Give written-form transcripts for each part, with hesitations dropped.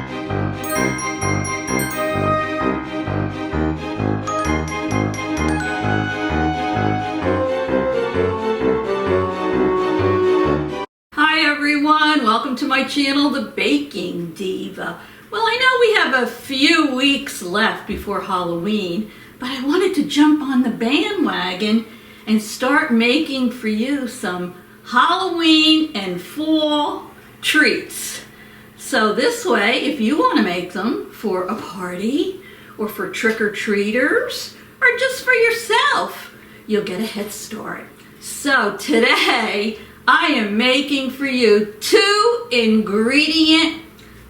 Hi everyone, welcome to my channel, the Baking Diva. Well, I know we have a few weeks left before Halloween, but I wanted to jump on the bandwagon and start making for you some Halloween and fall treats. So this way, if you want to make them for a party or for trick-or-treaters or just for yourself, you'll get a head start. So today, I am making for you 2-ingredient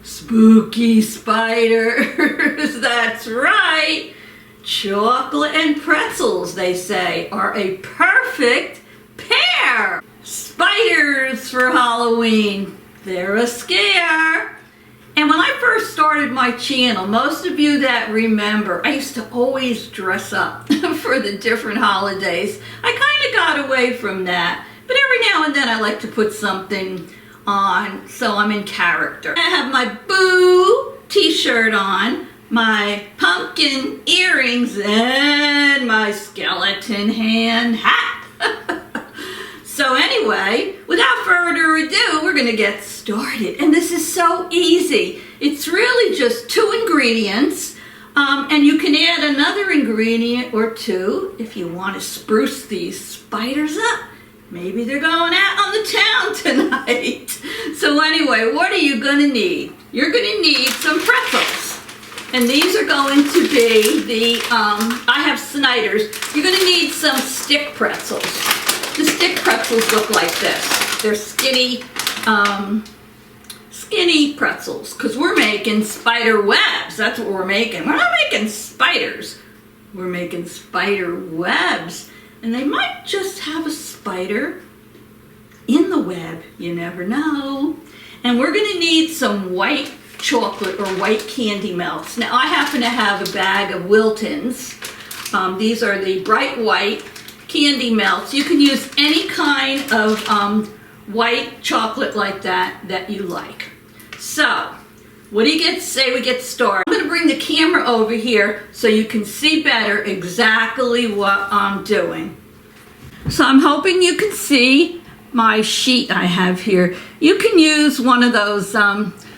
spooky spiders. That's right. Chocolate and pretzels, they say, are a perfect pair. Spiders for Halloween. They're a scare. And when I first started my channel, most of you that remember, I used to always dress up for the different holidays. I kind of got away from that. But every now and then I like to put something on so I'm in character. I have my Boo t-shirt on, my pumpkin earrings, and my skeleton hand hat. So anyway, without further ado, we're going to get started. And this is so easy. It's really just 2 ingredients. And you can add another ingredient or 2 if you want to spruce these spiders up. Maybe they're going out on the town tonight. So anyway, what are you going to need? You're going to need some pretzels. And these are going to be the, I have Snyder's. You're going to need some stick pretzels. The stick pretzels look like this. They're skinny, skinny pretzels. Because we're making spider webs. That's what we're making. We're not making spiders. We're making spider webs. And they might just have a spider in the web. You never know. And we're going to need some white chocolate or white candy melts. Now, I happen to have a bag of Wilton's. These are the bright white candy melts. You can use any kind of white chocolate like that you like. So, what do you say we get started? I'm going to bring the camera over here so you can see better exactly what I'm doing. So I'm hoping you can see my sheet I have here. You can use one of those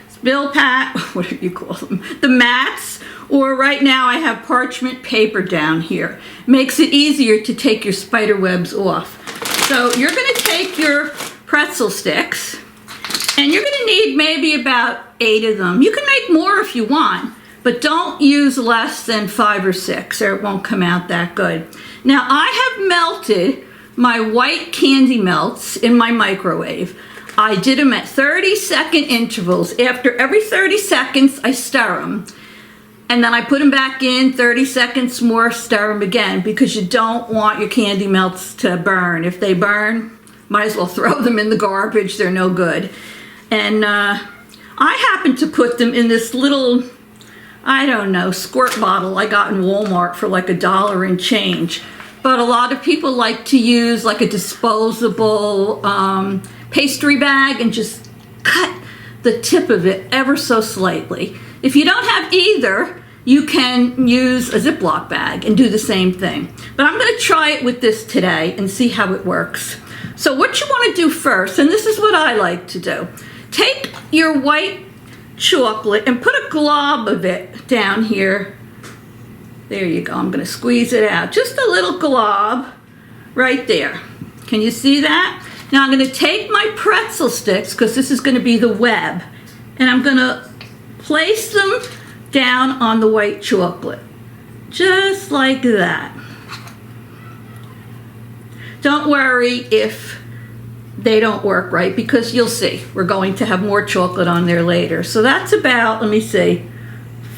spill pat, what do you call them? The mats, or right now I have parchment paper down here. Makes it easier to take your spider webs off. So you're going to take your pretzel sticks, and you're going to need maybe about 8 of them. You can make more if you want, but don't use less than 5 or 6 or it won't come out that good. Now I have melted my white candy melts in my microwave. I did them at 30-second intervals. After every 30 seconds, I stir them. And then I put them back in, 30 seconds more, stir them again, because you don't want your candy melts to burn. If they burn, might as well throw them in the garbage. They're no good. And I happen to put them in this little, I don't know, squirt bottle I got in Walmart for like $1 and change. But a lot of people like to use like a disposable pastry bag and just cut the tip of it ever so slightly. If you don't have either, you can use a Ziploc bag and do the same thing. But I'm going to try it with this today and see how it works. So what you want to do first, and this is what I like to do, take your white chocolate and put a glob of it down here. There you go. I'm going to squeeze it out. Just a little glob right there. Can you see that? Now I'm going to take my pretzel sticks, because this is going to be the web, and I'm going to place them down on the white chocolate. Just like that. Don't worry if they don't work right, because you'll see. We're going to have more chocolate on there later. So that's about, let me see,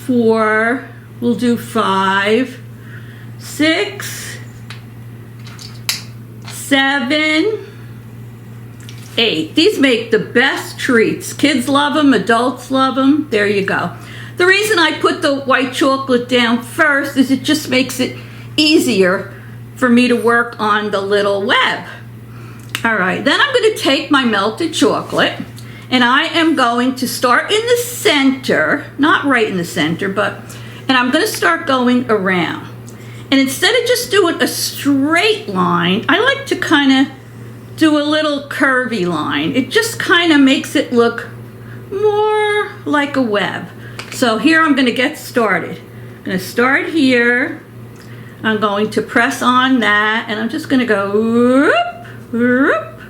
4... We'll do 5, 6, 7, 8. These make the best treats. Kids love them, adults love them. There you go. The reason I put the white chocolate down first is it just makes it easier for me to work on the little web. All right, then I'm going to take my melted chocolate And I am going to start in the center, not right in the center, and I'm going to start going around. And instead of just doing a straight line, I like to kind of do a little curvy line. It just kind of makes it look more like a web. So here I'm going to get started. I'm going to start here. I'm going to press on that, and I'm just going to go whoop, whoop.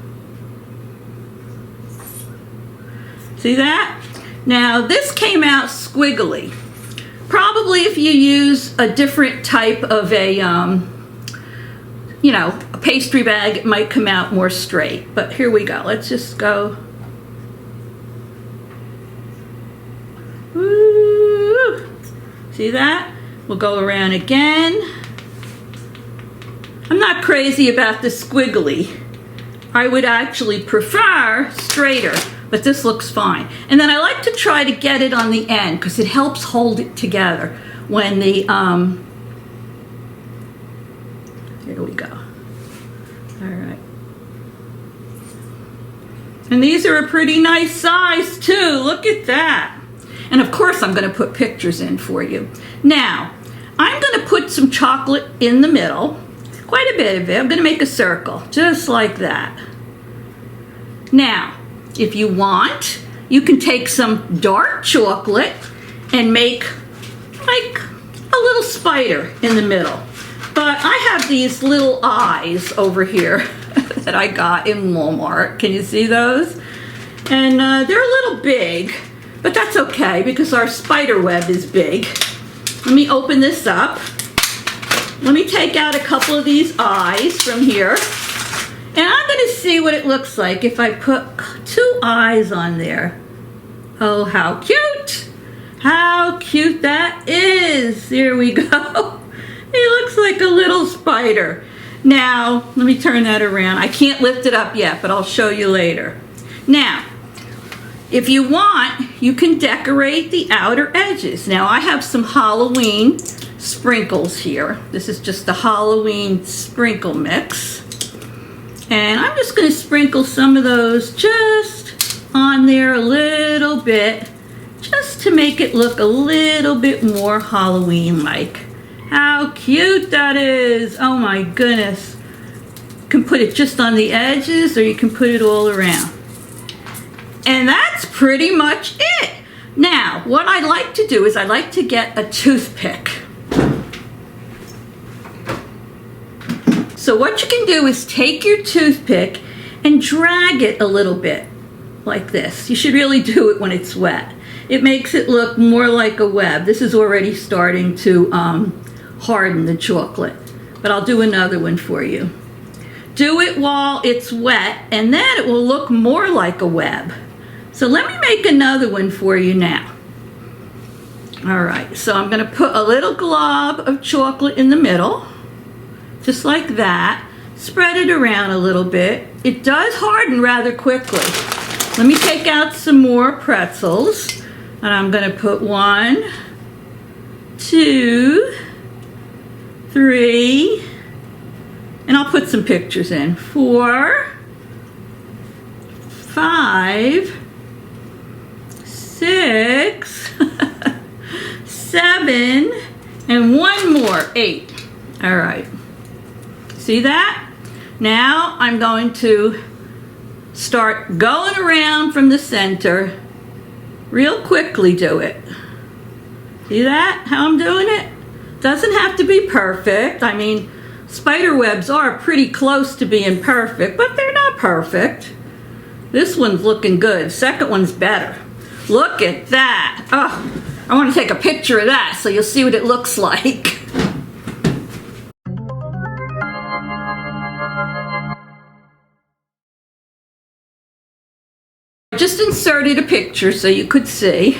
See that? Now this came out squiggly. Probably if you use a different type of a pastry bag, it might come out more straight. But here we go. Let's just go. Woo. See that? We'll go around again. I'm not crazy about the squiggly. I would actually prefer straighter, but this looks fine. And then I like to try to get it on the end because it helps hold it together when the, here we go. All right. And these are a pretty nice size too. Look at that. And of course I'm going to put pictures in for you. Now, I'm going to put some chocolate in the middle. Quite a bit of it. I'm going to make a circle, just like that. Now, if you want, you can take some dark chocolate and make like a little spider in the middle. But I have these little eyes over here that I got in Walmart. Can you see those? And they're a little big, but that's okay because our spider web is big. Let me open this up. Let me take out a couple of these eyes from here. And I'm going to see what it looks like if I put 2 eyes on there. Oh, how cute. How cute that is. There we go. It looks like a little spider. Now, let me turn that around. I can't lift it up yet, but I'll show you later. Now, if you want, you can decorate the outer edges. Now, I have some Halloween sprinkles here. This is just the Halloween sprinkle mix. And I'm just going to sprinkle some of those just on there a little bit, just to make it look a little bit more Halloween-like. How cute that is. Oh my goodness. You can put it just on the edges or you can put it all around. And that's pretty much it. Now, what I like to do is I like to get a toothpick. So what you can do is take your toothpick and drag it a little bit like this. You should really do it when it's wet. It makes it look more like a web. This is already starting to harden the chocolate, but I'll do another one for you. Do it while it's wet and then it will look more like a web. So let me make another one for you now. All right, so I'm going to put a little glob of chocolate in the middle. Just like that. Spread it around a little bit. It does harden rather quickly. Let me take out some more pretzels. And I'm going to put 1, 2, 3, and I'll put some pictures in. 4, 5, 6, 7, and 1 more, 8. All right. See that? Now I'm going to start going around from the center. Real quickly do it. See that? How I'm doing it? Doesn't have to be perfect. I mean, spider webs are pretty close to being perfect, but they're not perfect. This one's looking good. Second one's better. Look at that. Oh, I want to take a picture of that so you'll see what it looks like. Just inserted a picture so you could see.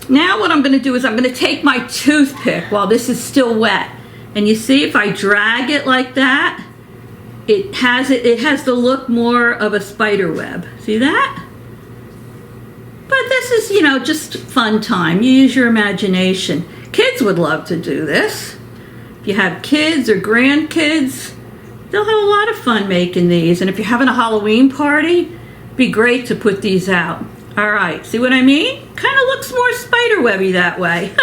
Now what I'm going to do is I'm going to take my toothpick while this is still wet. And you see if I drag it like that, it has the look more of a spider web. See that? But this is, just fun time. You use your imagination. Kids would love to do this. If you have kids or grandkids, they'll have a lot of fun making these. And if you're having a Halloween party, it'd be great to put these out. All right, see what I mean? Kind of looks more spider webby that way.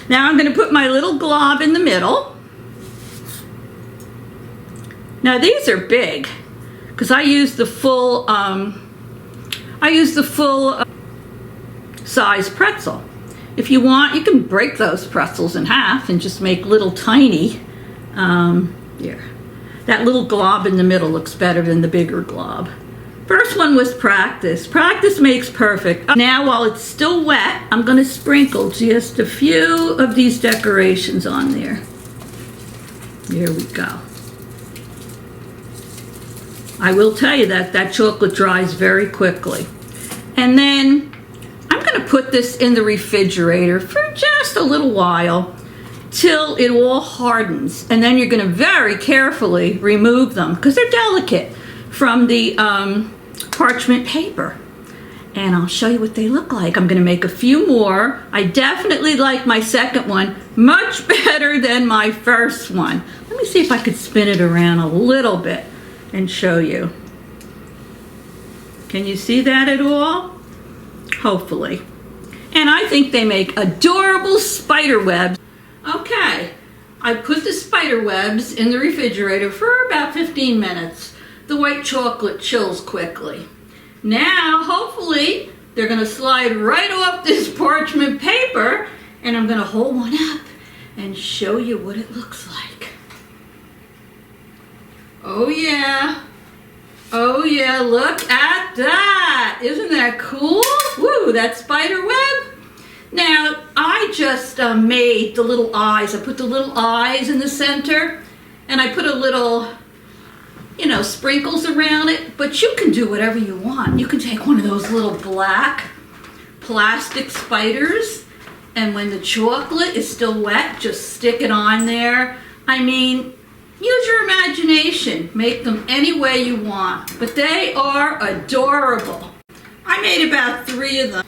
Now I'm going to put my little glob in the middle. Now these are big because I use the full size pretzel. If you want, you can break those pretzels in half and just make little tiny. Here, that little glob in the middle looks better than the bigger glob. First one was practice. Practice makes perfect. Now while it's still wet, I'm going to sprinkle just a few of these decorations on there. Here we go. I will tell you that chocolate dries very quickly. And then I'm going to put this in the refrigerator for just a little while till it all hardens. And then you're going to very carefully remove them because they're delicate from the parchment paper. And I'll show you what they look like. I'm going to make a few more. I definitely like my second one much better than my first one. Let me see if I could spin it around a little bit and show you. Can you see that at all? Hopefully. And I think they make adorable spider webs. Okay, I put the spider webs in the refrigerator for about 15 minutes. The white chocolate chills quickly. Now, hopefully, they're going to slide right off this parchment paper, and I'm going to hold one up and show you what it looks like. Oh yeah. Oh yeah, look at that. Isn't that cool? Woo, that spider web. Now, I just made the little eyes. I put the little eyes in the center, and I put a little, sprinkles around it, but you can do whatever you want. You can take one of those little black plastic spiders, and when the chocolate is still wet, just stick it on there. I mean, use your imagination. Make them any way you want, but they are adorable. I made about 3 of them.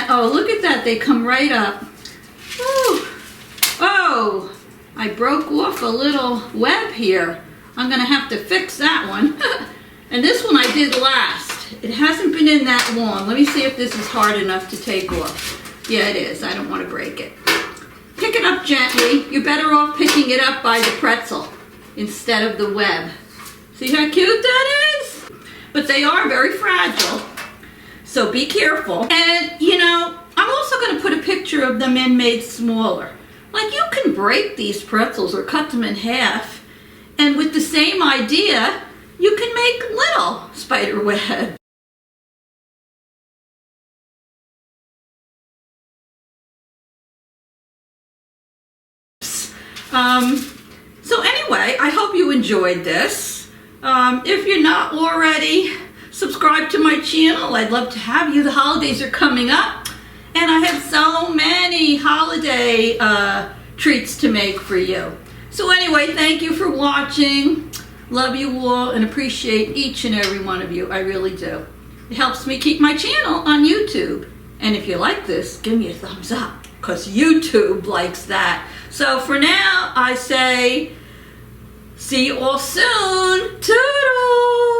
Oh, look at that. They come right up. Ooh. Oh, I broke off a little web here. I'm going to have to fix that one. And this one I did last. It hasn't been in that long. Let me see if this is hard enough to take off. Yeah, it is. I don't want to break it. Pick it up gently. You're better off picking it up by the pretzel instead of the web. See how cute that is? But they are very fragile. So be careful. And, I'm also going to put a picture of them in made smaller. Like, you can break these pretzels or cut them in half. And with the same idea, you can make little spider webs. So anyway, I hope you enjoyed this. If you're not already, subscribe to my channel. I'd love to have you. The holidays are coming up, and I have so many holiday treats to make for you. So anyway, thank you for watching. Love you all and appreciate each and every one of you. I really do. It helps me keep my channel on YouTube. And if you like this, give me a thumbs up, because YouTube likes that. So for now, I say, see you all soon. Toodles!